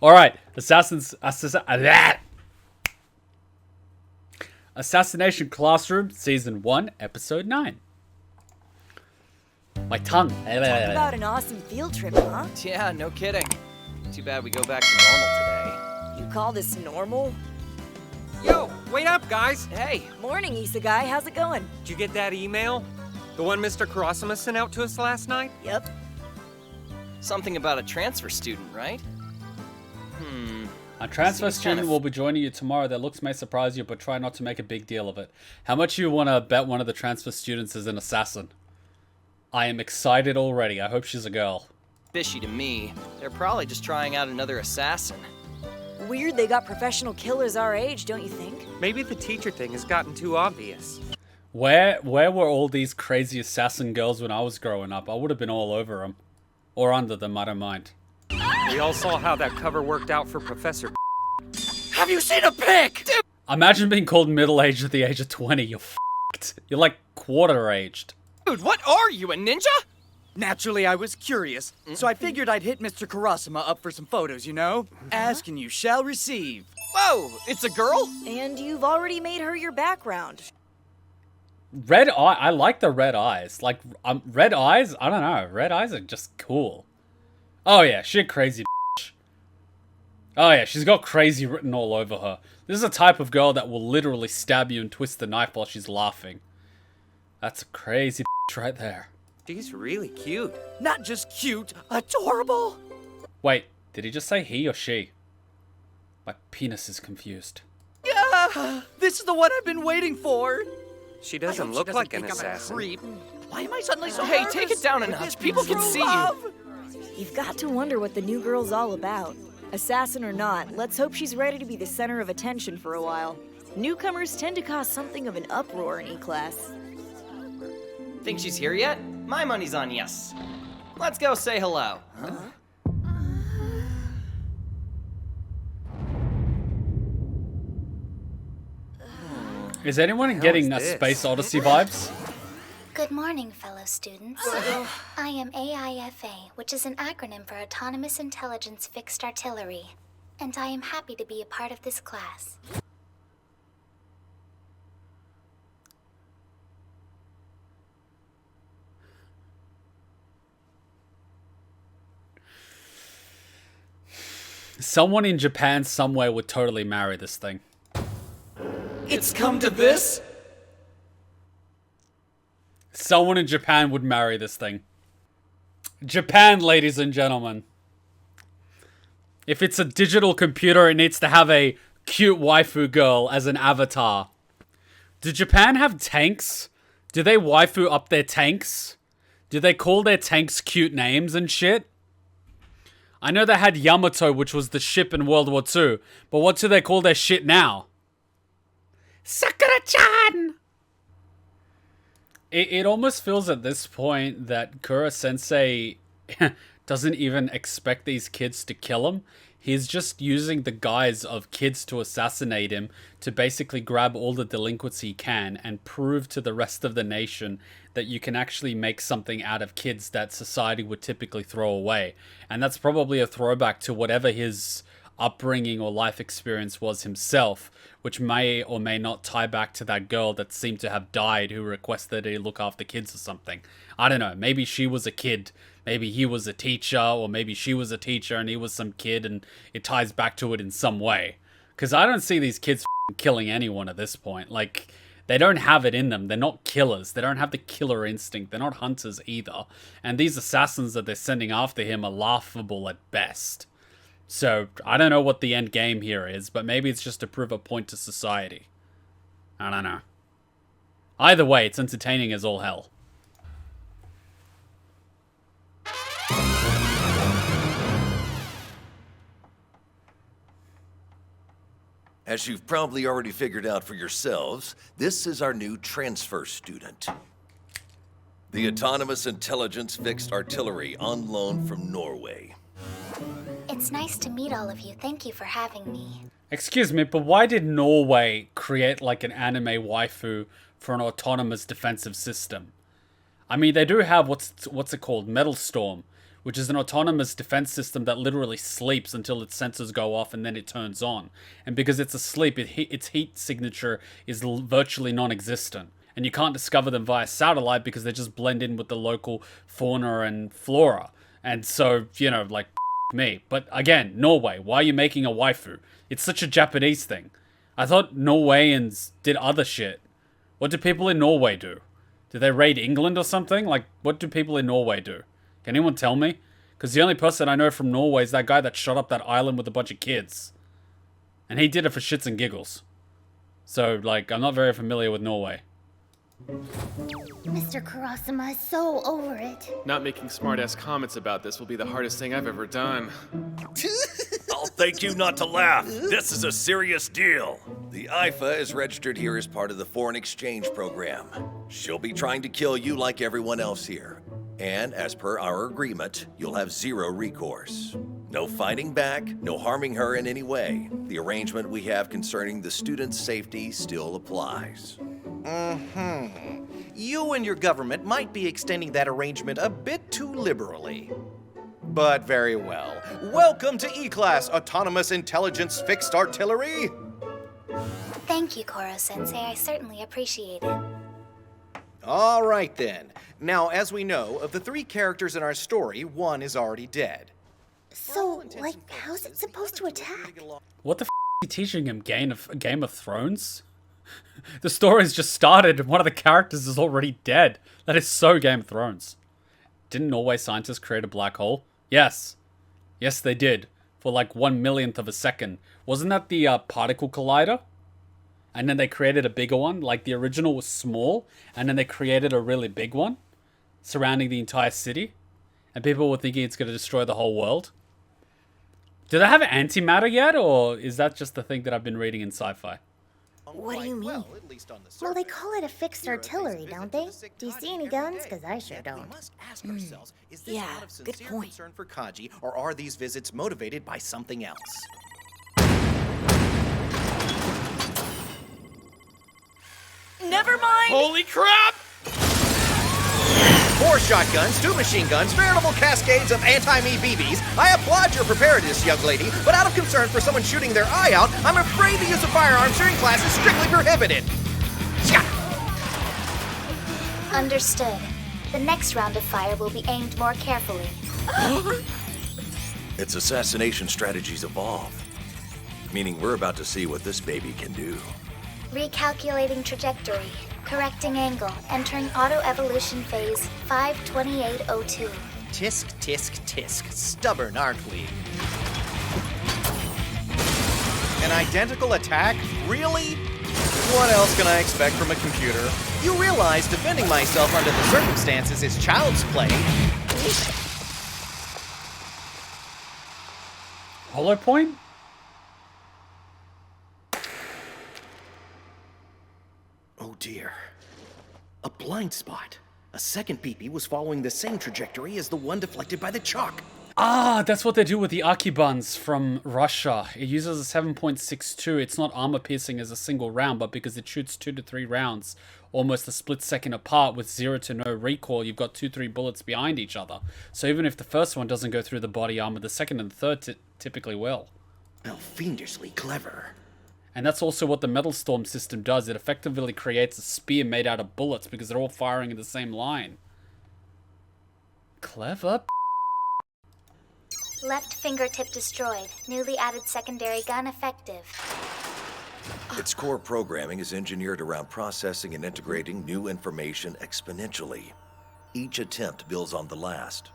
Alright, Assassination Classroom, Season 1, Episode 9. My tongue. Talk about an awesome field trip, huh? Yeah, no kidding. Too bad we go back to normal today. You call this normal? Yo, wait up, guys! Hey! Morning, Isegai. How's it going? Did you get that email? The one Mr. Kurasama sent out to us last night? Yep. Something about a transfer student, right? A transfer Seems student kind of- will be joining you tomorrow. Their looks may surprise you, but try not to make a big deal of it. How much you want to bet one of the transfer students is an assassin? I am excited already. I hope she's a girl. Fishy to me. They're probably just trying out another assassin. Weird they got professional killers our age, don't you think? Maybe the teacher thing has gotten too obvious. Where were all these crazy assassin girls when I was growing up? I would have been all over them. Or under them, I don't mind. We all saw how that cover worked out for Professor. Have you seen a pic? Imagine being called middle-aged at the age of 20. You're f***ed. You're like quarter-aged. Dude, what are you, a ninja? Naturally, I was curious, so I figured I'd hit Mr. Kurasama up for some photos, you know? Ask and you shall receive. Whoa, it's a girl? And you've already made her your background. Red eye. I like the red eyes. Like, red eyes? I don't know. Red eyes are just cool. Oh yeah, she a crazy bitch. Oh yeah, she's got crazy written all over her. This is a type of girl that will literally stab you and twist the knife while she's laughing. That's a crazy bitch right there. She's really cute. Not just cute, adorable. Wait, did he just say he or she? My penis is confused. Yeah, this is the one I've been waiting for. She I doesn't hope look like an think I'm a assassin. creep. Why am I suddenly so Hey, nervous? take it down a Could notch. this be People can true see you. love? You've got to wonder what the new girl's all about. Assassin or not, let's hope she's ready to be the center of attention for a while. Newcomers tend to cause something of an uproar in E-Class. Think she's here yet? My money's on yes. Let's go say hello. Is anyone getting is this? Space Odyssey vibes? Good morning, fellow students. I am AIFA, which is an acronym for Autonomous Intelligence Fixed Artillery, and I am happy to be a part of this class. Someone in Japan somewhere would totally marry this thing. It's come to this? Someone in Japan would marry this thing. Japan, ladies and gentlemen. If it's a digital computer, it needs to have a cute waifu girl as an avatar. Do Japan have tanks? Do they waifu up their tanks? Do they call their tanks cute names and shit? I know they had Yamato, which was the ship in World War II, but what do they call their shit now? Sakura-chan! It almost feels at this point that Kura-sensei doesn't even expect these kids to kill him. He's just using the guise of kids to assassinate him to basically grab all the delinquents he can and prove to the rest of the nation that you can actually make something out of kids that society would typically throw away. And that's probably a throwback to whatever his upbringing or life experience was himself, which may or may not tie back to that girl that seemed to have died who requested that he look after kids or something. I don't know, maybe she was a kid, maybe he was a teacher, or maybe she was a teacher and he was some kid, and it ties back to it in some way. Because I don't see these kids killing anyone at this point. Like, they don't have it in them. They're not killers. They don't have the killer instinct. They're not hunters either. And these assassins that they're sending after him are laughable at best. So, I don't know what the end game here is, but maybe it's just to prove a point to society. I don't know. Either way, it's entertaining as all hell. As you've probably already figured out for yourselves, this is our new transfer student. The Autonomous Intelligence Fixed Artillery on loan from Norway. It's nice to meet all of you. Thank you for having me. Excuse me, but why did Norway create like an anime waifu for an autonomous defensive system? I mean, they do have what's it called, Metal Storm, which is an autonomous defense system that literally sleeps until its sensors go off and then it turns on. And because it's asleep, its heat signature is virtually non-existent. And you can't discover them via satellite because they just blend in with the local fauna and flora. And so, you know, like, me. But again, Norway, why are you making a waifu? It's such a Japanese thing. I thought Norwayans did other shit. What do people in Norway do? Do they raid England or something? Like, what do people in Norway do? Can anyone tell me? Because the only person I know from Norway is that guy that shot up that island with a bunch of kids. And he did it for shits and giggles. So, like, I'm not very familiar with Norway. Mr. Kurasama is so over it. Not making smart-ass comments about this will be the hardest thing I've ever done. I'll thank you not to laugh. This is a serious deal. The IFA is registered here as part of the foreign exchange program. She'll be trying to kill you like everyone else here. And as per our agreement, you'll have zero recourse. No fighting back, no harming her in any way. The arrangement we have concerning the student's safety still applies. You and your government might be extending that arrangement a bit too liberally. But very well. Welcome to E-Class Autonomous Intelligence Fixed Artillery! Thank you, Koro-sensei. I certainly appreciate it. All right then. Now, as we know, of the 3 characters in our story, 1 is already dead. So, like, how's it supposed to attack? What the f*** are you teaching him? Game of Thrones? The story's just started and one of the characters is already dead. That is so Game of Thrones. Didn't Norway scientists create a black hole? Yes. Yes, they did. For like 1/1,000,000th of a second. Wasn't that the particle collider? And then they created a bigger one. Like the original was small. And then they created a really big one. Surrounding the entire city. And people were thinking it's going to destroy the whole world. Do they have antimatter yet? Or is that just the thing that I've been reading in sci-fi? What do you mean? Well, they call it a fixed artillery, don't they? Do you see any guns? Because I sure don't. Yeah, good point. Concern for Kaji, or are these visits motivated by something else? Never mind! Holy crap! 4 shotguns, 2 machine guns, veritable cascades of anti-me BBs. I applaud your preparedness, young lady, but out of concern for someone shooting their eye out, I'm afraid the use of firearms during class is strictly prohibited. Understood. The next round of fire will be aimed more carefully. Its assassination strategies evolve. Meaning we're about to see what this baby can do. Recalculating trajectory. Correcting angle. Entering auto-evolution phase 52802. Tisk, tisk, tisk. Stubborn, aren't we? An identical attack? Really? What else can I expect from a computer? You realize defending myself under the circumstances is child's play. Hollow point? Oh dear. A blind spot. A second BB was following the same trajectory as the one deflected by the chalk. Ah, that's what they do with the Akibans from Russia. It uses a 7.62. It's not armor piercing as a single round, but because it shoots 2 to 3 rounds almost a split second apart with 0 to no recoil, you've got 2-3 bullets behind each other. So even if the first one doesn't go through the body armor, the second and third typically will. Well, fiendishly clever. And that's also what the Metal Storm system does. It effectively creates a spear made out of bullets because they're all firing in the same line. Clever. Left fingertip destroyed. Newly added secondary gun effective. Its core programming is engineered around processing and integrating new information exponentially. Each attempt builds on the last.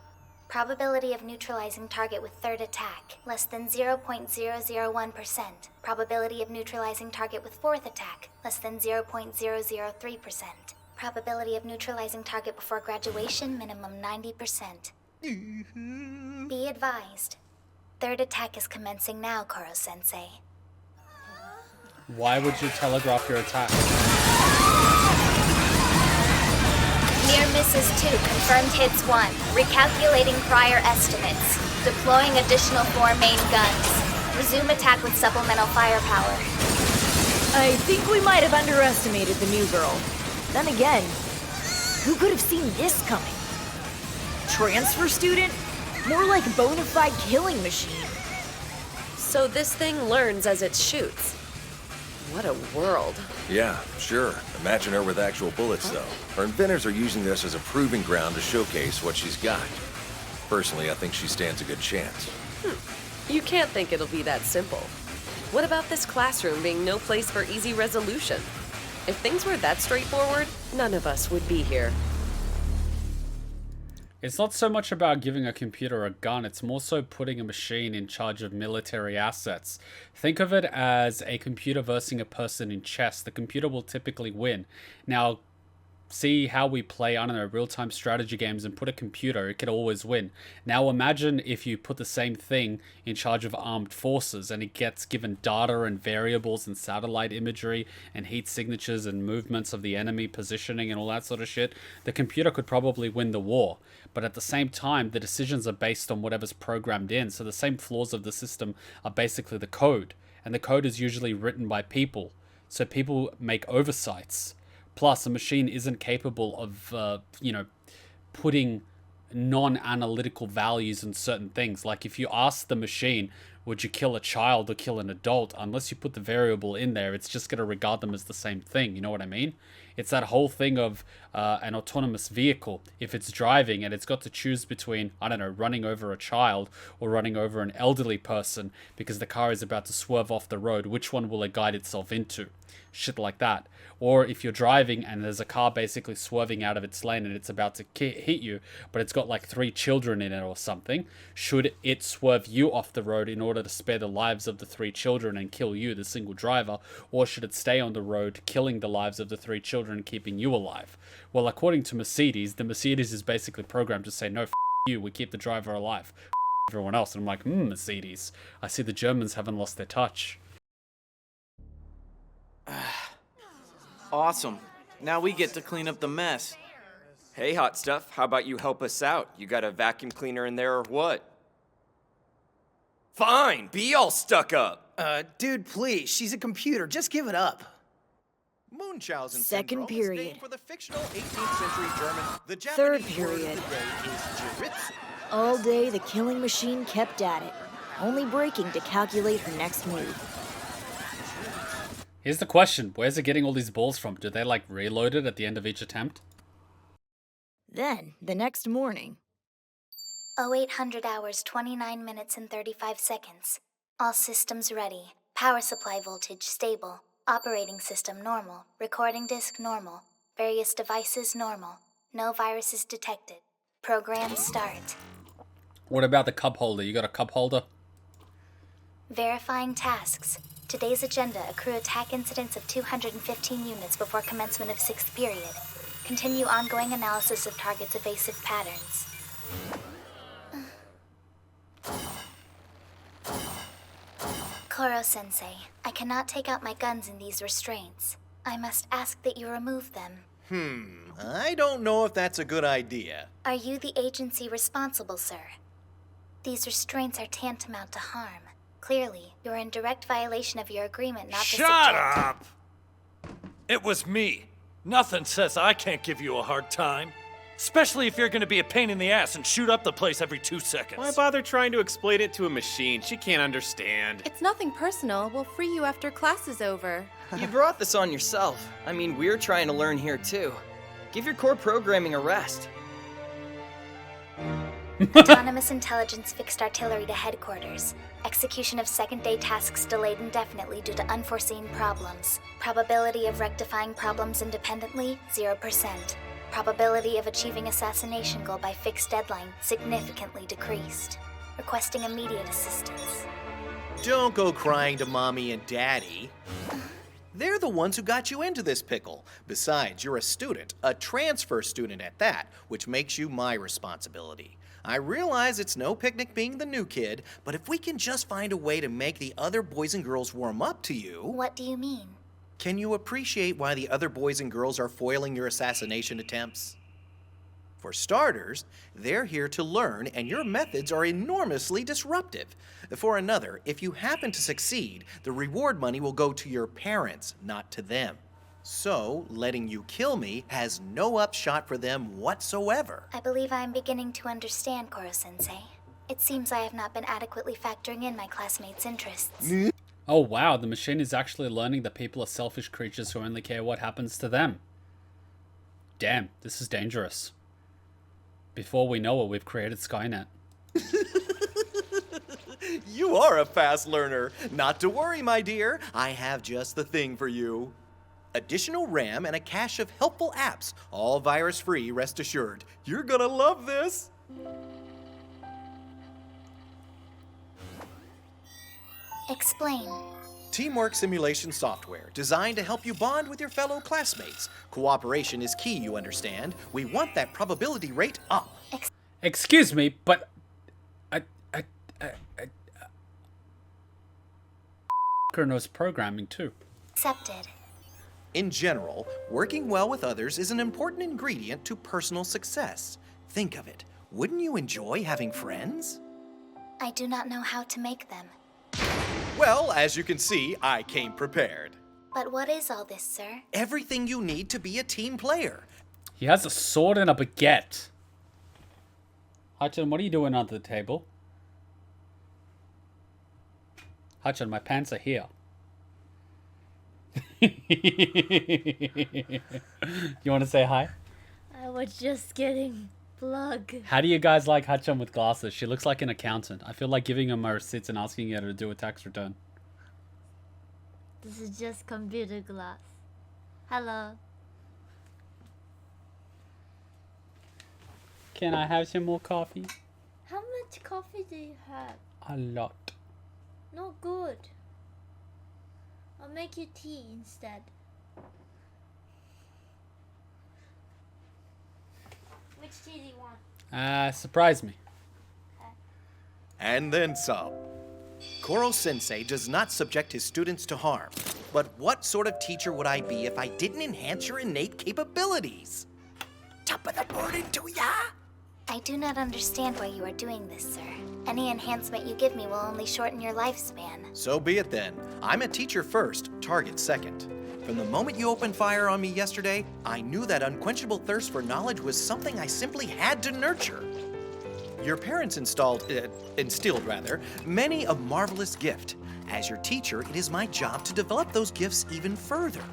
Probability of neutralizing target with third attack, less than 0.001%. Probability of neutralizing target with fourth attack, less than 0.003%. Probability of neutralizing target before graduation, minimum 90%. Be advised. Third attack is commencing now, Koro-sensei. Why would you telegraph your attack? Near misses 2, confirmed hits 1. Recalculating prior estimates. Deploying additional 4 main guns. Resume attack with supplemental firepower. I think we might have underestimated the new girl. Then again, who could have seen this coming? Transfer student? More like bona fide killing machine. So this thing learns as it shoots. What a world. Yeah, sure. Imagine her with actual bullets, though. Her inventors are using this as a proving ground to showcase what she's got. Personally, I think she stands a good chance. You can't think it'll be that simple. What about this classroom being no place for easy resolution? If things were that straightforward, none of us would be here. It's not so much about giving a computer a gun, it's more so putting a machine in charge of military assets. Think of it as a computer versus a person in chess. The computer will typically win. Now, see how we play, I don't know, real-time strategy games and put a computer, it could always win. Now imagine if you put the same thing in charge of armed forces and it gets given data and variables and satellite imagery and heat signatures and movements of the enemy, positioning and all that sort of shit. The computer could probably win the war, but at the same time the decisions are based on whatever's programmed in, so the same flaws of the system are basically the code, and the code is usually written by people, so people make oversights. Plus, a machine isn't capable of, putting non-analytical values in certain things. Like if you ask the machine, would you kill a child or kill an adult? Unless you put the variable in there, it's just going to regard them as the same thing. You know what I mean? It's that whole thing of an autonomous vehicle. If it's driving and it's got to choose between, I don't know, running over a child or running over an elderly person because the car is about to swerve off the road, which one will it guide itself into? Shit like that. Or if you're driving and there's a car basically swerving out of its lane and it's about to hit you, but it's got like 3 children in it or something, should it swerve you off the road in order to spare the lives of the 3 children and kill you, the single driver, or should it stay on the road killing the lives of the 3 children and keeping you alive? Well, according to Mercedes, the Mercedes is basically programmed to say, no, you, we keep the driver alive, everyone else. And I'm like, Mercedes, I see the Germans haven't lost their touch. Awesome. Now we get to clean up the mess. Hey, hot stuff, how about you help us out? You got a vacuum cleaner in there or what? Fine, be all stuck up. Dude, please. She's a computer. Just give it up. Munchausen Second syndrome period. is named for the fictional 18th century German. The Third Japanese word period. of the day is RITSU. All day, the killing machine kept at it, only breaking to calculate her next move. Here's the question, where's it getting all these balls from? Do they like reload it at the end of each attempt? Then, the next morning. 0800 hours, 29 minutes and 35 seconds. All systems ready. Power supply voltage stable. Operating system normal. Recording disk normal. Various devices normal. No viruses detected. Program start. What about the cup holder? You got a cup holder? Verifying tasks. Today's agenda: accrue attack incidents of 215 units before commencement of 6th period. Continue ongoing analysis of target's evasive patterns. Koro-sensei, I cannot take out my guns in these restraints. I must ask that you remove them. I don't know if that's a good idea. Are you the agency responsible, sir? These restraints are tantamount to harm. Clearly, you're in direct violation of your agreement not to subject... Shut up! It was me. Nothing says I can't give you a hard time. Especially if you're gonna be a pain in the ass and shoot up the place every 2 seconds. Why bother trying to explain it to a machine? She can't understand. It's nothing personal. We'll free you after class is over. You brought this on yourself. I mean, we're trying to learn here too. Give your core programming a rest. Autonomous intelligence fixed artillery to headquarters. Execution of second-day tasks delayed indefinitely due to unforeseen problems. Probability of rectifying problems independently, 0%. Probability of achieving assassination goal by fixed deadline, significantly decreased. Requesting immediate assistance. Don't go crying to Mommy and Daddy. They're the ones who got you into this pickle. Besides, you're a student, a transfer student at that, which makes you my responsibility. I realize it's no picnic being the new kid, but if we can just find a way to make the other boys and girls warm up to you... What do you mean? Can you appreciate why the other boys and girls are foiling your assassination attempts? For starters, they're here to learn, and your methods are enormously disruptive. For another, if you happen to succeed, the reward money will go to your parents, not to them. So, letting you kill me has no upshot for them whatsoever. I believe I am beginning to understand, Koro-sensei. It seems I have not been adequately factoring in my classmates' interests. Oh wow, the machine is actually learning that people are selfish creatures who only care what happens to them. Damn, this is dangerous. Before we know it, we've created Skynet. You are a fast learner. Not to worry, my dear. I have just the thing for you. Additional RAM and a cache of helpful apps. All virus-free, rest assured. You're gonna love this. Explain. Teamwork simulation software designed to help you bond with your fellow classmates. Cooperation is key, you understand. We want that probability rate up. Excuse me, but knows programming too. Accepted. In general, working well with others is an important ingredient to personal success. Think of it. Wouldn't you enjoy having friends? I do not know how to make them. Well, as you can see, I came prepared. But what is all this, sir? Everything you need to be a team player. He has a sword and a baguette. Hachan, what are you doing under the table? Hachan, my pants are here. You want to say hi? I was just getting plug. How do you guys like Hachan with glasses? She looks like an accountant. I feel like giving her my receipts and asking her to do a tax return. This is just computer glass. Hello. Can I have some more coffee? How much coffee do you have? A lot. Not good. I'll make you tea instead. Which tea do you want? Surprise me. And then some. Koro-sensei does not subject his students to harm. But what sort of teacher would I be if I didn't enhance your innate capabilities? Top of the morning to ya! I do not understand why you are doing this, sir. Any enhancement you give me will only shorten your lifespan. So be it then. I'm a teacher first, target second. From the moment you opened fire on me yesterday, I knew that unquenchable thirst for knowledge was something I simply had to nurture. Your parents instilled many a marvelous gift. As your teacher, it is my job to develop those gifts even further.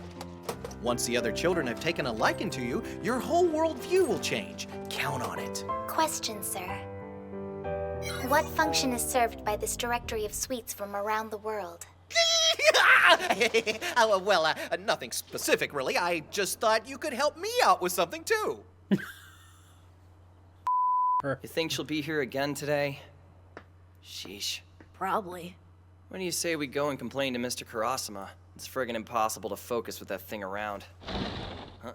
Once the other children have taken a liking to you, your whole worldview will change. Count on it. Question, sir. What function is served by this directory of suites from around the world? Nothing specific, really. I just thought you could help me out with something, too. You think she'll be here again today? Sheesh. Probably. When do you say we go and complain to Mr. Kurasama? It's friggin' impossible to focus with that thing around. Huh?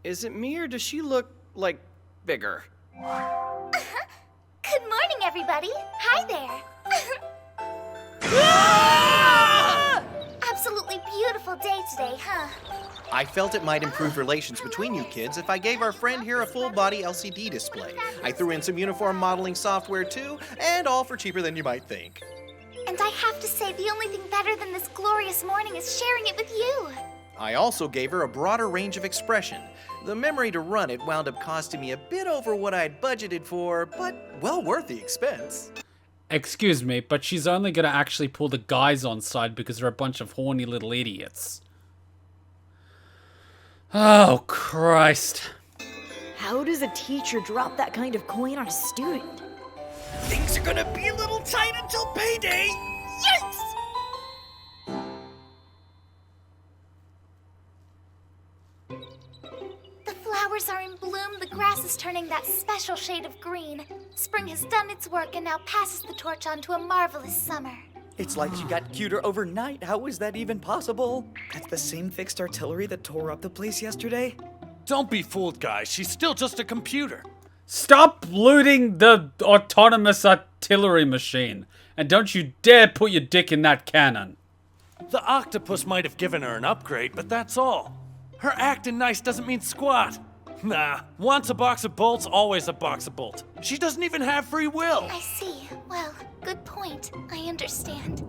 Is it me or does she look, like, bigger? Good morning, everybody. Hi there. Absolutely beautiful day today, huh? I felt it might improve relations between you kids if I gave our friend here a full-body LCD display. I threw in some uniform modeling software too, and all for cheaper than you might think. And I have to say, the only thing better than this glorious morning is sharing it with you. I also gave her a broader range of expression. The memory to run it wound up costing me a bit over what I'd budgeted for, but well worth the expense. Excuse me, but she's only gonna actually pull the guys on side because they're a bunch of horny little idiots. Oh, Christ. How does a teacher drop that kind of coin on a student? Things are gonna be a little tight until payday. Yes! The flowers are in bloom, the grass is turning that special shade of green. Spring has done its work and now passes the torch on to a marvelous summer. It's like she got cuter overnight. How is that even possible? That's the same fixed artillery that tore up the place yesterday? Don't be fooled, guys. She's still just a computer. Stop looting the autonomous artillery machine. And don't you dare put your dick in that cannon. The octopus might have given her an upgrade, but that's all. Her acting nice doesn't mean squat. Nah, once a box of bolts, always a box of bolts. She doesn't even have free will. I see. Well, good point. I understand.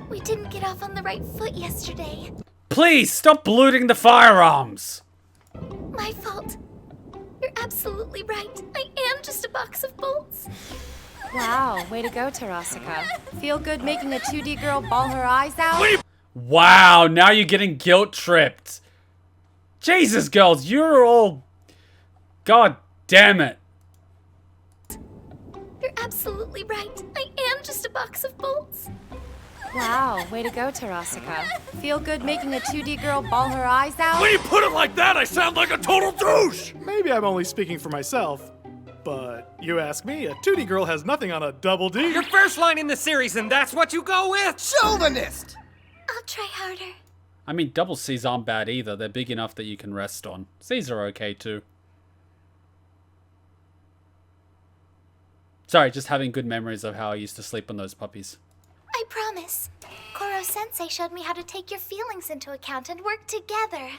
We didn't get off on the right foot yesterday. Please, stop looting the firearms. My fault. You're absolutely right. I am am just a box of bolts. Wow, way to go, Tarasika. Feel good making a 2D girl bawl her eyes out? Wow, now you're getting guilt tripped. Jesus, girls, you're all... God damn it. You're absolutely right. I am just a box of bolts. Wow, way to go, Tarasika. Feel good making a 2D girl bawl her eyes out? When you put it like that, I sound like a total douche! Maybe I'm only speaking for myself, but you ask me, a 2D girl has nothing on a double D. Your first line in the series, and that's what you go with? Chauvinist! I'll try harder. I mean, double C's aren't bad either. They're big enough that you can rest on. C's are okay too. Sorry, just having good memories of how I used to sleep on those puppies. I promise. Koro-sensei showed me how to take your feelings into account and work together.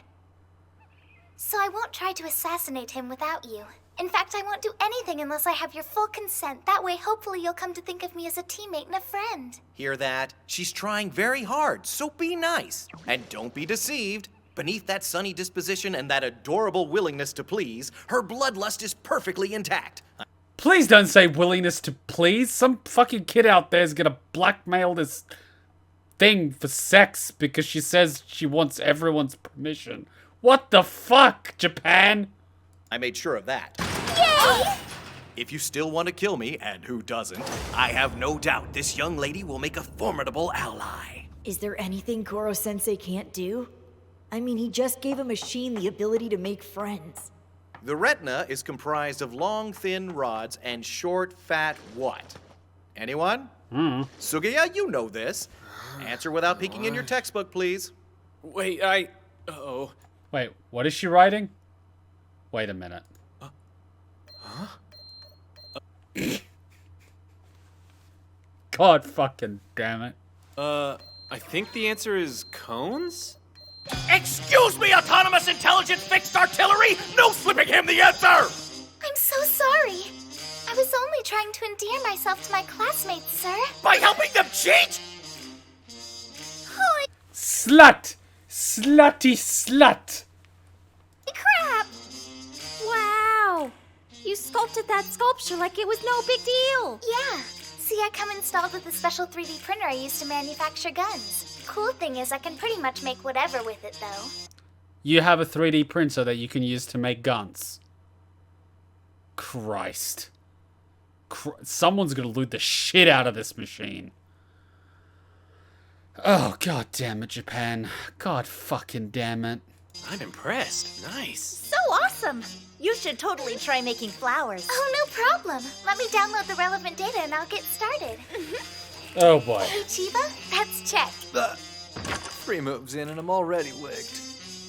So I won't try to assassinate him without you. In fact, I won't do anything unless I have your full consent. That way, hopefully, you'll come to think of me as a teammate and a friend. Hear that? She's trying very hard, so be nice. And don't be deceived. Beneath that sunny disposition and that adorable willingness to please, her bloodlust is perfectly intact. Please don't say willingness to please. Some fucking kid out there is gonna blackmail this thing for sex because she says she wants everyone's permission. What the fuck, Japan? I made sure of that. Yay! If you still want to kill me, and who doesn't, I have no doubt this young lady will make a formidable ally. Is there anything Koro-sensei can't do? I mean, he just gave a machine the ability to make friends. The retina is comprised of long, thin rods and short, fat what? Anyone? Sugaya, you know this. Answer without peeking in your textbook, please. Wait, uh-oh. Wait, what is she writing? Wait a minute. God fucking damn it. I think the answer is cones? Excuse me, autonomous intelligence fixed artillery! No slipping him the answer! I'm so sorry. I was only trying to endear myself to my classmates, sir. By helping them cheat? Holy Slut! Slutty slut! crap! Wow! You sculpted that sculpture like it was no big deal. Yeah. See, I come installed with a special 3D printer I use to manufacture guns. The cool thing is I can pretty much make whatever with it, though. You have a 3D printer that you can use to make guns. Christ. Someone's gonna loot the shit out of this machine. Oh, god damn it, Japan. God fucking damn it. I'm impressed. Nice. So awesome! You should totally try making flowers. Oh, no problem. Let me download the relevant data and I'll get started. Oh boy. Hey, Chiba, that's check. 3 moves in and I'm already wicked.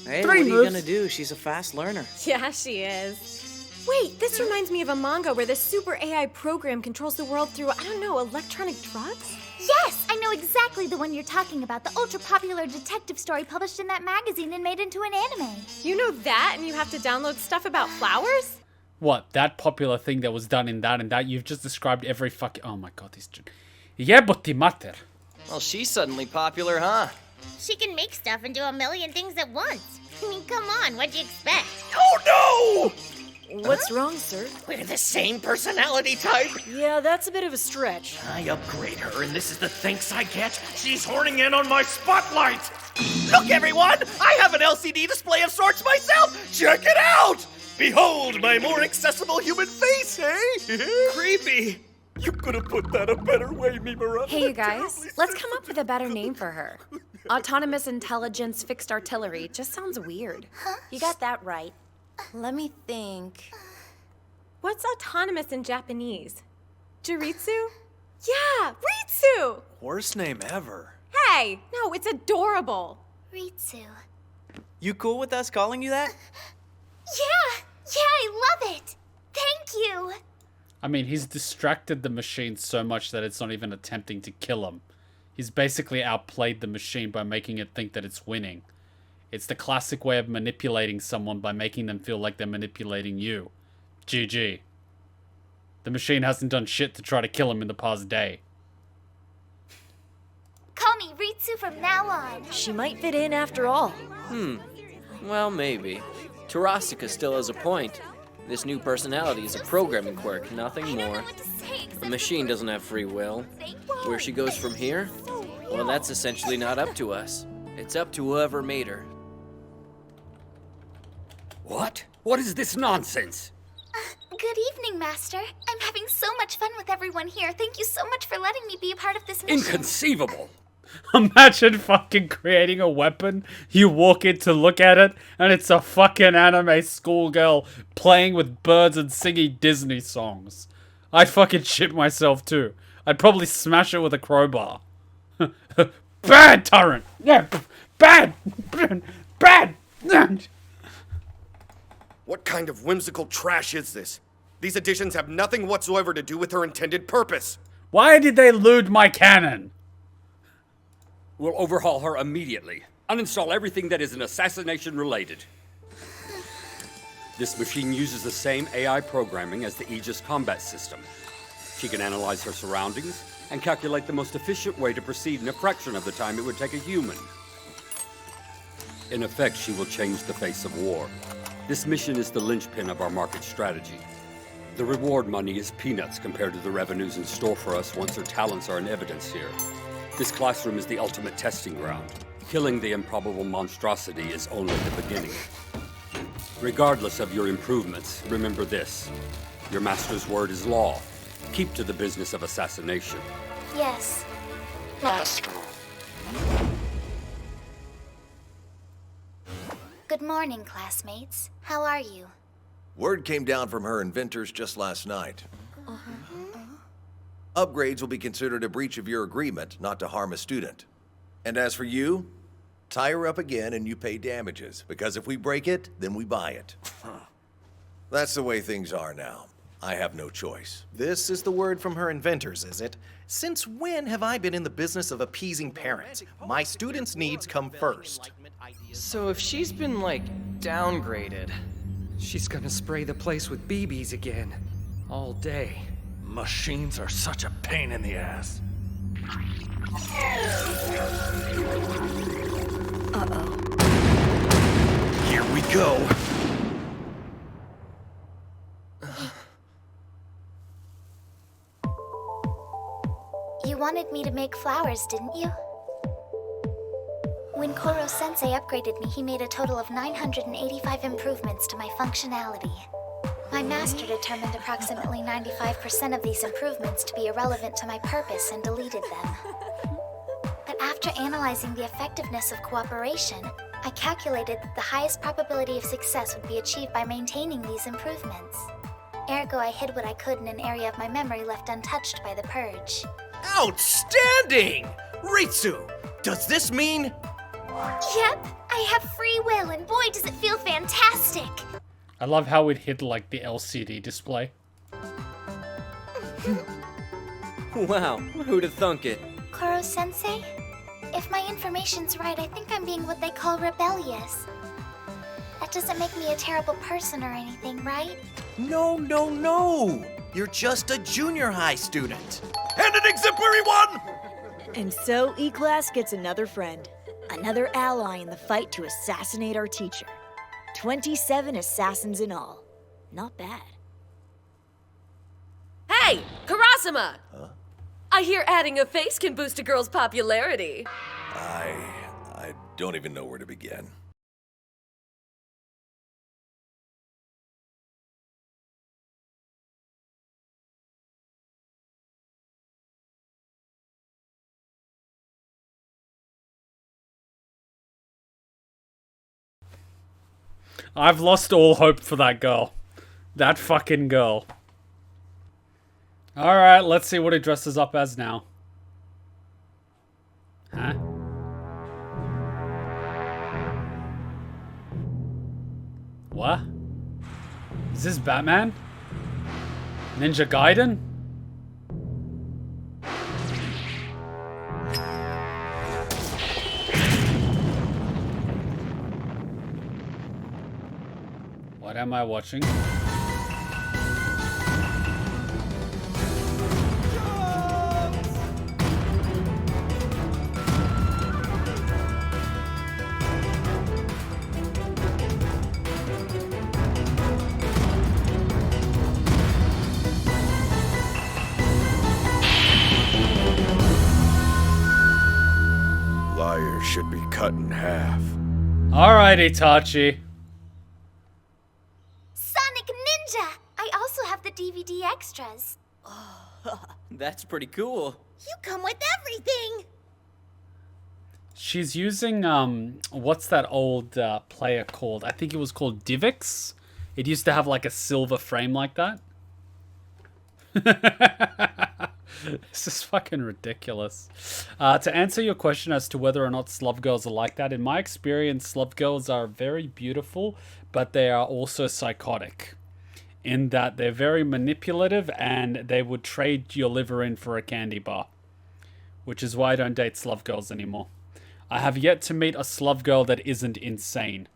Hey, 3 what are you moves? gonna do? She's a fast learner. Yeah, she is. Wait, this reminds me of a manga where this super AI program controls the world through, I don't know, electronic drugs? Yes, I know exactly the one you're talking about. The ultra-popular detective story published in that magazine and made into an anime. You know that, and you have to download stuff about flowers? What, that popular thing that was done in that and that? You've just described every fucking... Oh my god, these... Yeah, but the matter. Well, she's suddenly popular, huh? She can make stuff and do a million things at once. I mean, come on, what'd you expect? Oh no! What's wrong, sir? We're the same personality type. Yeah, that's a bit of a stretch. I upgrade her, and this is the thanks I get? She's horning in on my spotlight! Look, everyone! I have an LCD display of sorts myself! Check it out! Behold my more accessible human face, eh? Creepy! You could have put that a better way, Mimura. Hey, you guys, let's come up with a better name for her. Autonomous Intelligence Fixed Artillery just sounds weird. You got that right. Let me think. What's autonomous in Japanese? Jiritsu? Yeah, Ritsu! Worst name ever. Hey, no, it's adorable. Ritsu. You cool with us calling you that? Yeah, I love it. Thank you. I mean, he's distracted the machine so much that it's not even attempting to kill him. He's basically outplayed the machine by making it think that it's winning. It's the classic way of manipulating someone by making them feel like they're manipulating you. GG. The machine hasn't done shit to try to kill him in the past day. Call me Ritsu from now on. She might fit in after all. Well, maybe. Tarasika still has a point. This new personality is a programming quirk, nothing more. The machine doesn't have free will. Where she goes from here? Well, that's essentially not up to us. It's up to whoever made her. What? What is this nonsense? Good evening, Master. I'm having so much fun with everyone here. Thank you so much for letting me be a part of this mission. Inconceivable! Imagine fucking creating a weapon, you walk in to look at it, and it's a fucking anime schoolgirl playing with birds and singing Disney songs. I'd fucking shit myself too. I'd probably smash it with a crowbar. Bad, Torrent! Yeah, bad! Bad! What kind of whimsical trash is this? These additions have nothing whatsoever to do with her intended purpose. Why did they loot my cannon? We'll overhaul her immediately. Uninstall everything that isn't assassination related. This machine uses the same AI programming as the Aegis combat system. She can analyze her surroundings and calculate the most efficient way to proceed in a fraction of the time it would take a human. In effect, she will change the face of war. This mission is the linchpin of our market strategy. The reward money is peanuts compared to the revenues in store for us once her talents are in evidence here. This classroom is the ultimate testing ground. Killing the improbable monstrosity is only the beginning. Regardless of your improvements, remember this. Your master's word is law. Keep to the business of assassination. Yes. Master. Good morning, classmates. How are you? Word came down from her inventors just last night. Upgrades will be considered a breach of your agreement not to harm a student. And as for you, tie her up again and you pay damages, because if we break it, then we buy it. That's the way things are now. I have no choice. This is the word from her inventors, is it? Since when have I been in the business of appeasing parents? My students' needs come first. So if she's been, like, downgraded... She's gonna spray the place with BBs again. All day. Machines are such a pain in the ass. Uh-oh. Here we go. You wanted me to make flowers, didn't you? When Koro-sensei upgraded me, he made a total of 985 improvements to my functionality. My master determined approximately 95% of these improvements to be irrelevant to my purpose and deleted them. But after analyzing the effectiveness of cooperation, I calculated that the highest probability of success would be achieved by maintaining these improvements. Ergo, I hid what I could in an area of my memory left untouched by the purge. Outstanding! RITSU, does this mean... Yep, I have free will, and boy does it feel fantastic! I love how it hit like the LCD display. Wow, who'd have thunk it? Koro-sensei? If my information's right, I think I'm being what they call rebellious. That doesn't make me a terrible person or anything, right? No, no, no! You're just a junior high student. And an exemplary one! And so E-Class gets another friend. Another ally in the fight to assassinate our teacher. 27 assassins in all. Not bad. Hey, Karasuma! Huh? I hear adding a face can boost a girl's popularity. I don't even know where to begin. I've lost all hope for that girl. That fucking girl. Alright, let's see what he dresses up as now. Huh? What? Is this Batman? Ninja Gaiden? What am I watching? liar should be cut in half. Alright, Itachi. Sonic Ninja! I also have the DVD extras. That's pretty cool. You come with everything! She's using, what's that old player called? I think it was called DivX. It used to have like a silver frame like that. This is fucking ridiculous. To answer your question as to whether or not Slov girls are like that, in my experience, Slov girls are very beautiful, but they are also psychotic. In that they're very manipulative and they would trade your liver in for a candy bar. Which is why I don't date Slov girls anymore. I have yet to meet a Slov girl that isn't insane.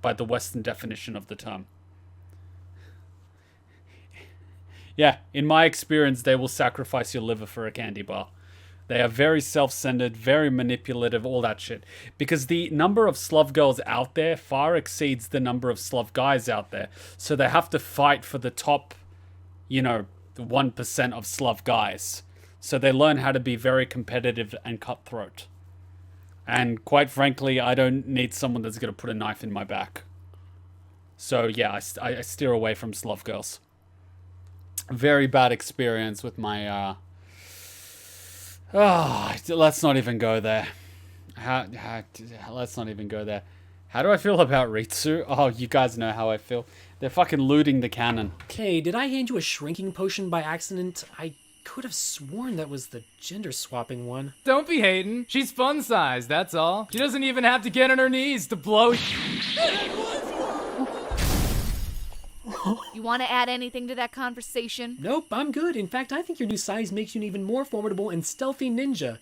By the Western definition of the term. Yeah, in my experience, they will sacrifice your liver for a candy bar. They are very self-centered, very manipulative, all that shit. Because the number of Slov girls out there far exceeds the number of Slov guys out there. So they have to fight for the top, you know, the 1% of Slov guys. So they learn how to be very competitive and cutthroat. And quite frankly, I don't need someone that's going to put a knife in my back. So yeah, I steer away from Slov girls. Very bad experience with my, let's not even go there. Let's not even go there. How do I feel about RITSU? Oh, you guys know how I feel. They're fucking looting the cannon. Hey, did I hand you a shrinking potion by accident? I could have sworn that was the gender swapping one. Don't be hating. She's fun size, that's all. She doesn't even have to get on her knees to blow. You want to add anything to that conversation? Nope, I'm good. In fact, I think your new size makes you an even more formidable and stealthy ninja.